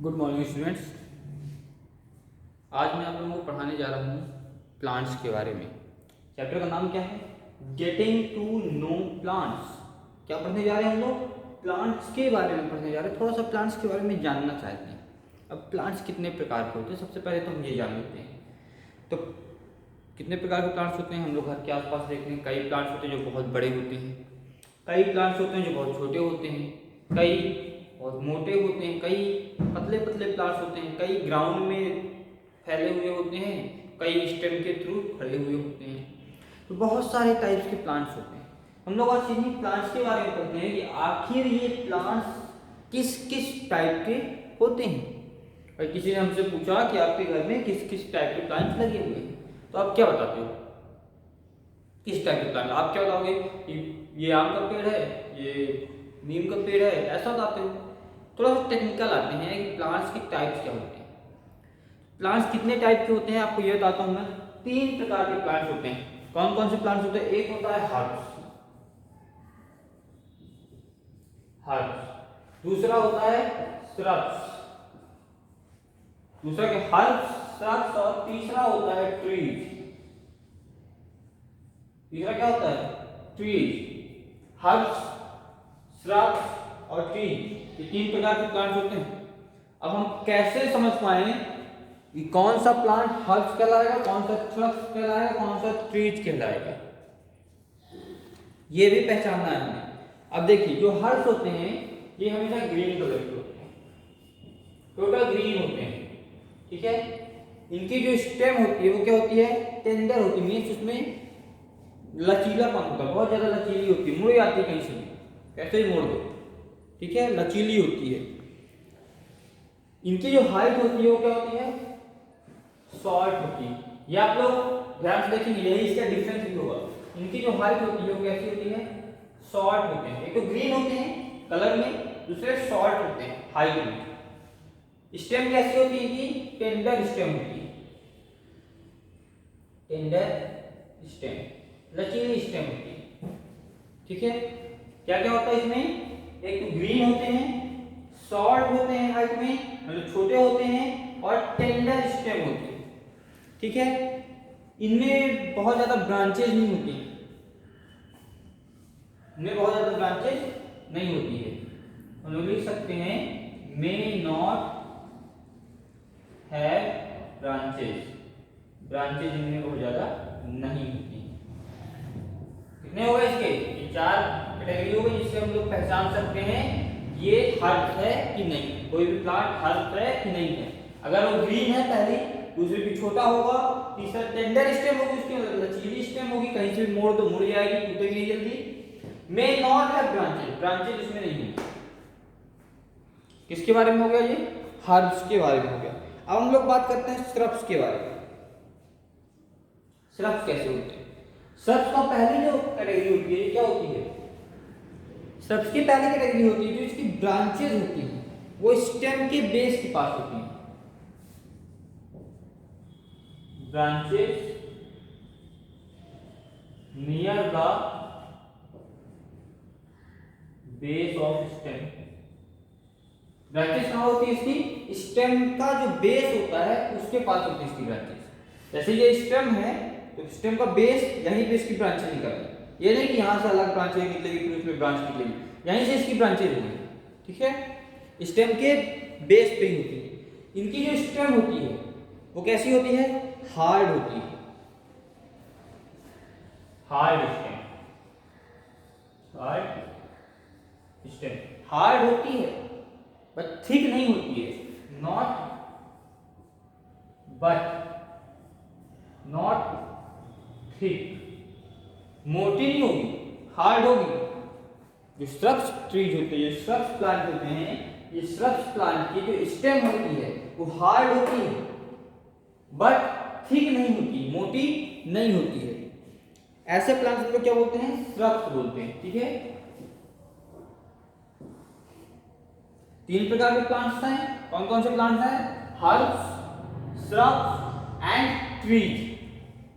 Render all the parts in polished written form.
Good morning students. आज मैं आप लोगों को पढ़ाने जा रहा हूँ प्लांट्स के बारे में। चैप्टर का नाम क्या है? Getting to know plants. क्या पढ़ने जा रहे हैं हम लोग? प्लांट्स के बारे में पढ़ने जा रहे हैं। थोड़ा सा प्लांट्स के बारे में जानना चाहते हैं। अब प्लांट्स कितने प्रकार के होते हैं सबसे पहले तो हम ये जान लेते हैं। तो कितने प्रकार के प्लांट्स होते हैं हम लोग घर के आसपास देखते हैं। कई प्लांट्स होते हैं जो बहुत बड़े होते हैं, कई प्लांट्स होते हैं जो बहुत छोटे होते हैं, कई बहुत मोटे होते हैं, कई पतले पतले प्लांट्स होते हैं, कई ग्राउंड में फैले हुए होते हैं, कई स्टेम के थ्रू खड़े हुए होते हैं। तो बहुत सारे टाइप्स के प्लांट्स होते हैं। हम लोग आज इन्हीं प्लांट्स के बारे में पढ़ते हैं कि आखिर ये प्लांट्स किस किस टाइप के होते हैं। और किसी ने हमसे पूछा कि आपके घर में किस किस टाइप के प्लांट्स लगे हुए हैं, तो आप क्या बताते हो? किस टाइप के प्लांट? आप क्या बताओगे कि ये आम का पेड़ है, ये नीम का पेड़ है, ऐसा बताते हो? थोड़ा सा टेक्निकल आते हैं कि प्लांट्स के टाइप्स क्या होते हैं। प्लांट्स कितने टाइप के होते हैं आपको ये बताता हूं मैं। 3 प्रकार के प्लांट्स होते हैं। कौन कौन से प्लांट्स होते हैं? एक होता है हर्ब्स, दूसरा होता है श्रब्स, दूसरा के हर्ब्स, श्रब्स, और तीसरा होता है ट्रीज। तीसरा क्या होता है? ट्रीज, हर्ब्स, श्रब्स और ट्रीज। ये 3 प्रकार के प्लांट्स होते हैं। अब हम कैसे समझ पाए कि कौन सा प्लांट हर्ब्स कहलाएगा, कौन सा श्रब्स कहलाएगा, कौन सा ट्रीज कहलाएगा, ये भी पहचानना है हमें। अब देखिए, जो हर्ब्स होते हैं ये हमेशा ग्रीन कलर के होते हैं, टोटल ग्रीन होते हैं, ठीक है। इनकी जो स्टेम होती है वो क्या होती है? टेंडर होती है, मीन्स उसमें लचीलापन होता है, बहुत ज्यादा लचीली होती है, मुड़ जाती है कहीं से भी, कैसे ही मोड़ दो, ठीक है, लचीली होती है। इनकी जो हाइट होती है वो क्या होती है? शॉर्ट होती है। ये आप लोग ध्यान से देखेंगे, यही इसका डिफरेंस भी होगा। इनकी जो हाइट होती है वो कैसी होती है? शॉर्ट होते हैं। एक तो ग्रीन होते हैं कलर में, दूसरे शॉर्ट होते हैं हाइट में। स्टेम कैसी होती है? कि टेंडर स्टेम होती है, टेंडर स्टेम, लचीली स्टेम होती है, ठीक है। क्या क्या होता है इसमें? एक तो ग्रीन होते हैं, शॉर्ट होते हैं हाइट में, मतलब छोटे होते हैं, और टेंडर स्टेम होते हैं, ठीक है। इनमें बहुत ज्यादा ब्रांचेज नहीं होती हैं, इनमें बहुत ज्यादा ब्रांचेज नहीं होती है। हम लोग लिख सकते हैं may not have branches, branches इनमें बहुत ज्यादा नहीं होती। कितने हो गए इसके? ये 4 कैटेगरी हो गई जिससे हम लोग पहचान सकते हैं ये हर्ब है कि नहीं, कोई भी प्लांट हर्ब है कि नहीं है। अगर वो ग्रीन है पहली, दूसरी भी छोटा होगा, तीसरा टेंडर स्टेम होगी, उसकी लचीली स्टेम होगी, कहीं से भी मोड़ तो मुड़ जाएगी, टूटेगी नहीं जल्दी। मे नॉट है ब्रांचेज, ब्रांचेज इसमें नहीं है। किसके बारे में हो गया? ये हर्ब्स के बारे में हो गया। अब हम लोग बात करते हैं श्रब्स के बारे में। श्रब्स कैसे होते हैं? श्रब्स का पहली जो कैटेगरी होती है क्या होती है? श्रब्स की पहली कैटेगरी होती है जो इसकी ब्रांचेज होती हैं वो स्टेम के बेस के पास होती हैं। Branches near the base of stem. Branches कहां होती है इसकी? स्टेम का जो बेस होता है उसके पास होती है इसकी ब्रांचेज। जैसे ये स्टेम है तो स्टेम का बेस, यहीं पे इसकी ब्रांचेज निकलती। ये नहीं कि यहां से अलग ब्रांचेज निकलेगी फिर उसमें ब्रांच निकलेगी, यहीं से इसकी ब्रांचेज होंगी, ठीक है। स्टेम के बेस पे ही होती है। इनकी जो स्टेम होती है वो कैसी होती है? हार्ड होती है, hard stem, hard stem, hard होती है बट थिक नहीं होती है। नॉट बट नॉट थिक, मोटी नहीं होगी, हार्ड होगी। जो श्रब्स ट्रीज होते हैं, श्रब्स प्लांट होते हैं, ये श्रब्स प्लांट की जो स्टेम होती है वो हार्ड होती है बट थिक नहीं होती, मोटी नहीं होती है। ऐसे प्लांट्स को क्या बोलते हैं? श्रब्स बोलते हैं, ठीक है। 3 प्रकार के प्लांट्स हैं। कौन कौन से प्लांट्स हैं? Herbs, shrubs and trees.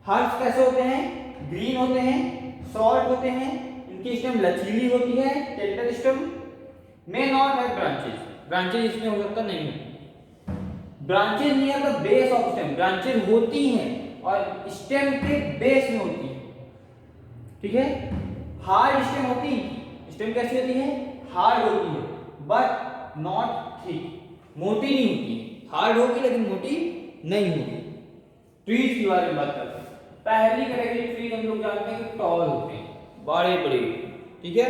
Herbs कैसे होते हैं? ग्रीन होते हैं, शॉर्ट होते हैं, इनकी स्टेम लचीली होती है, tender stem, may not have branches, branches इसमें हो सकता नहीं है। Branches near the base of stem, branches होती हैं और स्टेम के बेस में होती है, ठीक है। हार्ड स्टेम होती है, स्टेम कैसी होती है, हार्ड होती है, बट नॉट थिक, मोटी नहीं होती है, हार्ड होगी लेकिन मोटी नहीं होगी। ट्रीज के बारे में बात करते हैं। पहली कैटेगरी ट्रीज हम लोग जानते हैं कि टॉल होते हैं, बड़े बड़े, ठीक है।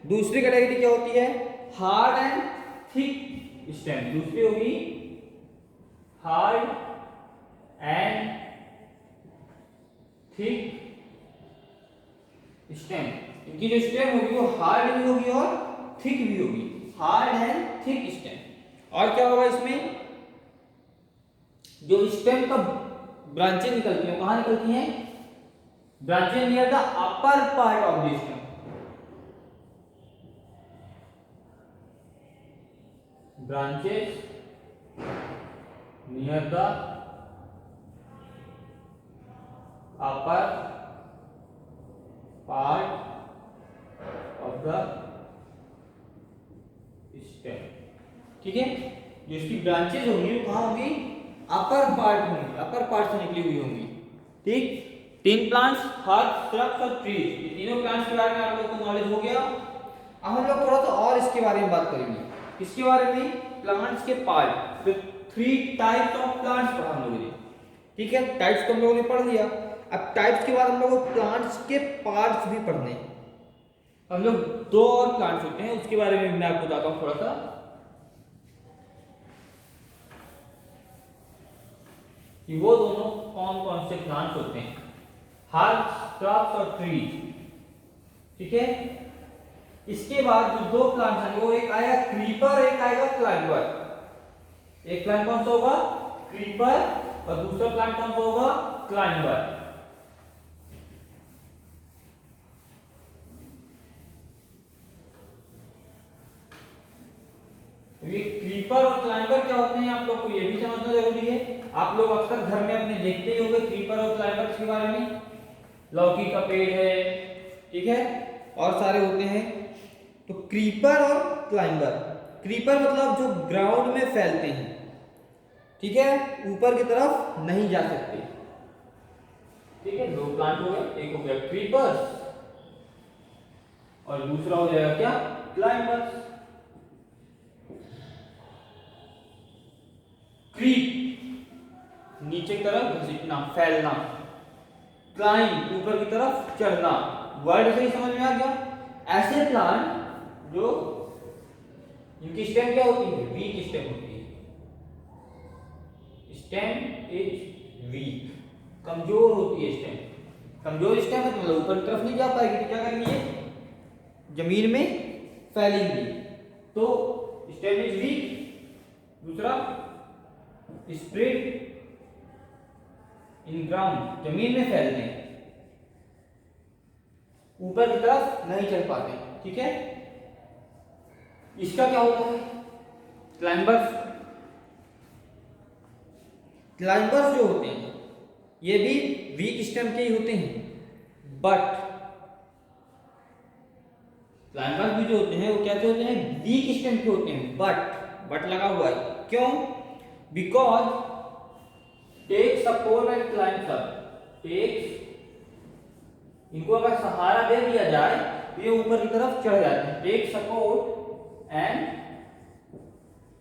दूसरी कैटेगरी क्या होती है, हार्ड एंड थिक स्टेम, दूसरी होगी हार्ड एंड थिक स्टेम। इनकी जो स्टेम होगी वो हार्ड भी होगी और थिक भी होगी, हार्ड एंड थिक स्टेम। और क्या होगा इसमें, जो स्टेम का ब्रांचें निकलती हैं कहां निकलती हैं, ब्रांचें near the upper part of the stem, branches near the upper part of the stem, ठीक है। जो इसकी ब्रांचेज होंगी वो कहां होंगी, अपर पार्ट होंगी, अपर पार्ट से निकली हुई होंगी, ठीक। तीन प्लांट्स, हर्ब, श्रब्स और ट्रीज, ये तीनों प्लांट्स के बारे में आप लोगों को नॉलेज हो गया। अब हम लोग थोड़ा सा और इसके बारे में बात करेंगे, इसके बारे में प्लांट्स के पार्ट, तो 3 टाइप्स ऑफ प्लांट्स पढ़ा हम लोगों ने, ठीक है। टाइप्स तो हम लोगों ने पढ़ लिया, अब टाइप्स के बाद हम लोग को प्लांट्स के पार्ट्स भी पढ़ने हैं। हम लोग 2 और प्लांट्स होते हैं, उसके बारे में मैं आपको बताता हूं थोड़ा सा, कि वो दोनों कौन कौन से प्लांट्स होते हैं, हर्ब्स, श्रब्स और ट्रीज, ठीक है। इसके बाद जो 2 प्लांट्स हैं वो एक आएगा क्रीपर, एक आएगा क्लाइंबर। एक प्लांट कौन सा होगा, क्रीपर, और दूसरा प्लांट कौन सा होगा, क्लाइंबर। ये क्रीपर और क्लाइंबर क्या होते हैं आप लोग को ये भी समझना जरूरी है। आप लोग अक्सर घर में अपने देखते ही होंगे क्रीपर और क्लाइंबर के बारे में, लौकी का पेड़ है, ठीक है, और सारे होते हैं। तो क्रीपर और क्लाइंबर, क्रीपर मतलब जो ग्राउंड में फैलते हैं, ठीक है, ऊपर की तरफ नहीं जा सकते, ठीक है। 2 प्लांट हो गए, एक हो गया क्रीपर और दूसरा हो जाएगा क्या, क्लाइंबर। क्रीप नीचे की तरफ घसीटना, फैलना, क्लाइंब ऊपर की तरफ चढ़ना, वर्ड से ही समझ में आ गया। ऐसे प्लांट जो इनकी स्टेम क्या होती है, वीक स्टेम होती है, स्टेम इज वीक, कमजोर होती है स्टेम। कमजोर स्टेम मतलब ऊपर की तरफ नहीं जा पाएगी, तो क्या करेंगे, जमीन में फैलेंगी, तो स्टेम इज वीक। दूसरा स्प्रेड इन ग्राउंड, जमीन में फैलते हैं, ऊपर की तरफ नहीं चढ़ पाते, ठीक है। इसका क्या होता है, क्लाइंबर्स, क्लाइंबर्स जो होते हैं ये भी वीक स्टेम के ही होते हैं, बट क्लाइंबर्स भी जो होते हैं वो कैसे होते हैं, वीक स्टेम के होते हैं, बट लगा हुआ है, क्यों, because take support and climbs up, takes, इनको अगर सहारा दे दिया जाए तो ये ऊपर की तरफ चढ़ जाते हैं, take support and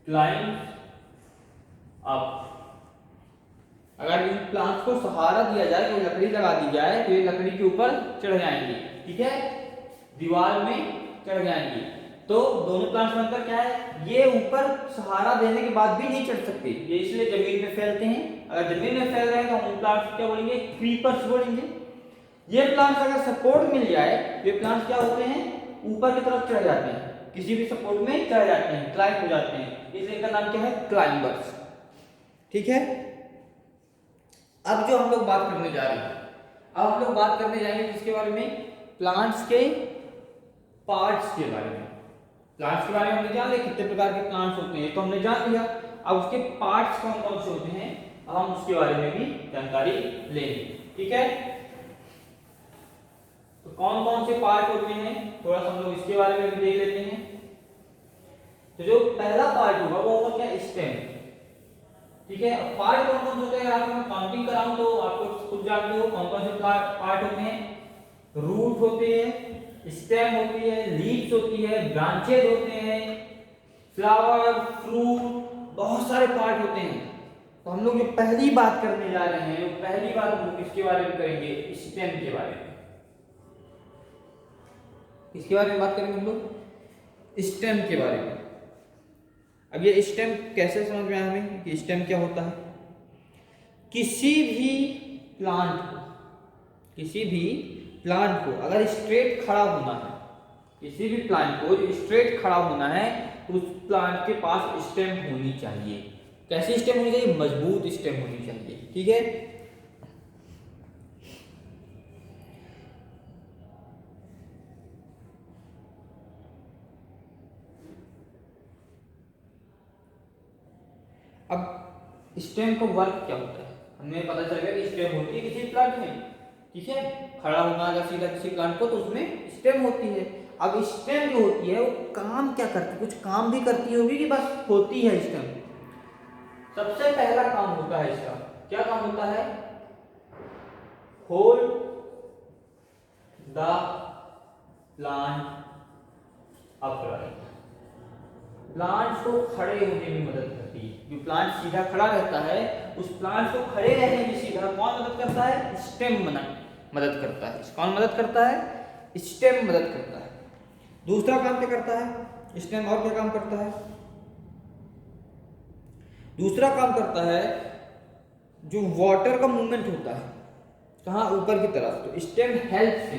climbs up. अगर इन प्लांट्स को सहारा दिया जाए, कोई लकड़ी लगा दी जाए तो ये लकड़ी के ऊपर चढ़ जाएंगे, ठीक है, दीवार में चढ़ जाएंगे। तो दोनों प्लांट्स में अंतर क्या है, ये ऊपर सहारा देने के बाद भी नहीं चढ़ सकते, ये इसलिए जमीन में फैलते हैं। अगर जमीन में फैल रहे हैं तो हम उन प्लांट्स को क्या बोलेंगे, क्रीपर्स बोलेंगे। ये प्लांट्स अगर सपोर्ट मिल जाए, ये प्लांट्स क्या होते हैं, ऊपर की तरफ चढ़ जाते हैं, किसी भी सपोर्ट में चढ़ जाते हैं, क्लाइंब हो जाते हैं, इसलिए इनका नाम क्या है, क्लाइंबर्स, ठीक है। अब जो हम लोग बात करने जा रहे हैं, अब हम लोग बात करने जाएंगे किसके बारे में, प्लांट्स के पार्ट्स के बारे में। प्लांट्स के बारे में हमने जान लिया कितने प्रकार के प्लांट्स होते हैं, तो हमने जान लिया। अब उसके पार्ट्स कौन कौन से होते हैं, अब हम उसके बारे में भी जानकारी लेंगे, ठीक है। तो कौन कौन से पार्ट होते हैं, थोड़ा सा हम लोग इसके बारे में भी देख लेते हैं। तो जो पहला पार्ट होगा वो होगा क्या, स्टेम, ठीक है। पार्ट कौन कौन से होते हैं, अगर मैं काउंटिंग कराऊं तो आपको खुद जानते हो कौन कौन से पार्ट होते हैं। रूट होते हैं, स्टेम होती है, लीव्स होती है, ब्रांचेज होते हैं, फ्लावर, फ्रूट, बहुत सारे पार्ट होते हैं। तो हम लोग जो पहली बात करने जा रहे हैं, वो पहली बात हम लोग किसके बारे में करेंगे, स्टेम के बारे में। किसके बारे में बात करेंगे हम लोग, स्टेम के बारे में। अब ये स्टेम कैसे समझ में आया हमें कि स्टेम क्या होता है। किसी भी प्लांट को, किसी भी प्लांट को अगर स्ट्रेट खड़ा होना है, किसी भी प्लांट को स्ट्रेट खड़ा होना है तो उस प्लांट के पास स्टेम होनी चाहिए। कैसी स्टेम होनी चाहिए, मजबूत स्टेम होनी चाहिए। ठीक है। अब स्टेम का वर्क क्या होता है, हमें पता चल गया कि स्टेम होती है किसी प्लांट में। ठीक है, खड़ा होना अगर सीधा किसी प्लांट को तो उसमें स्टेम होती है। अब स्टेम जो होती है वो काम क्या करती है, कुछ काम भी करती होगी कि बस होती है स्टेम। सबसे पहला काम होता है इसका, क्या काम होता है, hold the plant upright. Plant को खड़े होने में मदद करती है। जो प्लांट सीधा खड़ा रहता है उस प्लांट को खड़े रहने में सीधा कौन मदद करता है, स्टेम मदद करता है। कौन मदद करता है, स्टेम मदद करता है। दूसरा काम क्या करता है स्टेम, और क्या काम करता है, दूसरा काम करता है जो वाटर का मूवमेंट होता है कहाँ, ऊपर की तरफ, तो stem helps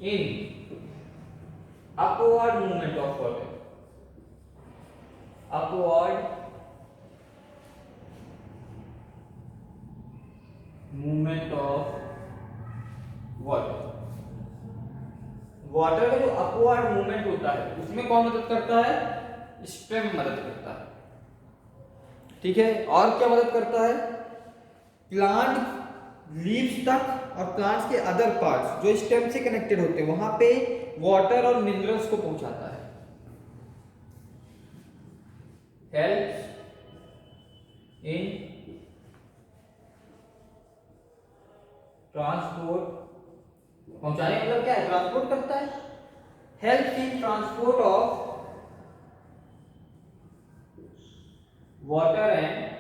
in upward movement of water, upward movement of water. Water का जो अपवर्ड मूवमेंट होता है उसमें कौन मदद करता है, स्टेम मदद करता है। ठीक है। और क्या मदद करता है, प्लांट लीव्स तक और प्लांट्स के अदर पार्ट्स जो स्टेम से कनेक्टेड होते हैं वहां पे वाटर और मिनरल्स को पहुंचाता है। हेल्प्स इन ट्रांसपोर्ट, पहुंचाने मतलब क्या है, ट्रांसपोर्ट करता है। Helps in transport of water and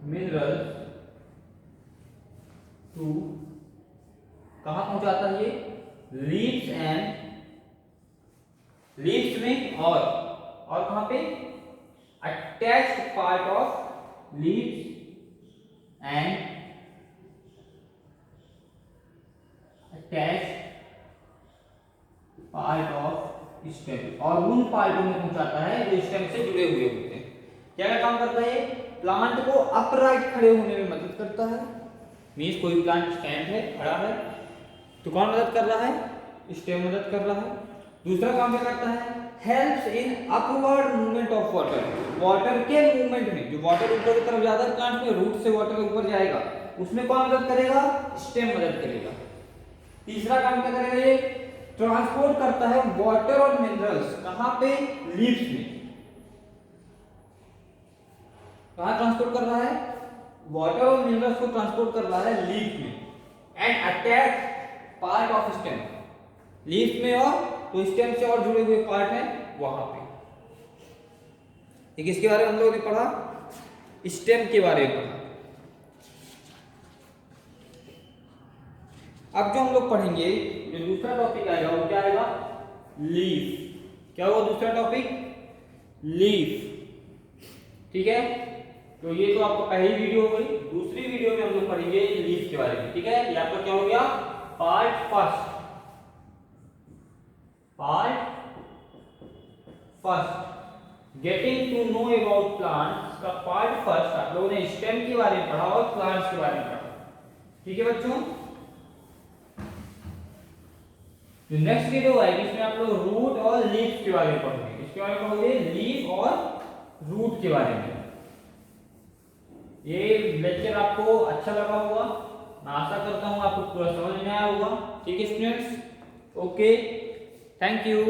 minerals to, कहां पहुंचाता है ये, लीव्स एंड, लीव्स में और कहां पे, attached part of leaves and attached part of stem, और उन पार्टों में पहुंचाता है जो स्टेम से जुड़े हुए होते हैं। क्या क्या काम करता है, प्लांट को अपराइट खड़े होने में मदद करता है। मींस कोई प्लांट स्टैंड है, खड़ा है, तो कौन मदद कर रहा है, स्टेम मदद कर रहा है। दूसरा काम क्या करता है, helps in upward movement of water, water के मूवमेंट में, जो वाटर ऊपर की तरफ ज्यादा प्लांट में रूट से वाटर ऊपर जाएगा उसमें कौन मदद करेगा, स्टेम मदद करेगा। तीसरा काम क्या करेगा, ये ट्रांसपोर्ट करता है वाटर और मिनरल्स, कहां पे, लीव्स में। कहां ट्रांसपोर्ट कर रहा है, वाटर और मिनरल्स को ट्रांसपोर्ट कर रहा है लीफ में, and attach part of stem, leaf में और तो स्टेम से और जुड़े हुए पार्ट हैं वहां पे। किसके बारे में हम लोगों ने पढ़ा, स्टेम के बारे में पढ़ा। अब जो हम लोग पढ़ेंगे, जो दूसरा टॉपिक आएगा वो क्या आएगा, लीफ। क्या होगा दूसरा टॉपिक, लीफ। ठीक है, तो ये तो आपका पहली वीडियो हो गई। दूसरी वीडियो में हम लोग पढ़ेंगे लीफ के बारे में। ठीक है, ये आपका क्या हो गया, part first, getting to know about plants का पार्ट फर्स्ट। आप लोगों ने स्टेम के बारे में पढ़ा और प्लांट्स के बारे में पढ़ा। ठीक है बच्चों, जो नेक्स्ट वीडियो आएगी इसमें आप लोग रूट और लीफ के बारे में पढ़ोगे। इसके बारे में पढ़ोगे लीफ और रूट के बारे में। ये लेक्चर आपको अच्छा लगा होगा, मैं आशा करता हूँ आपको पूरा समझ में आया होगा। ठीक है स्टूडेंट्स, ओके, थैंक यू।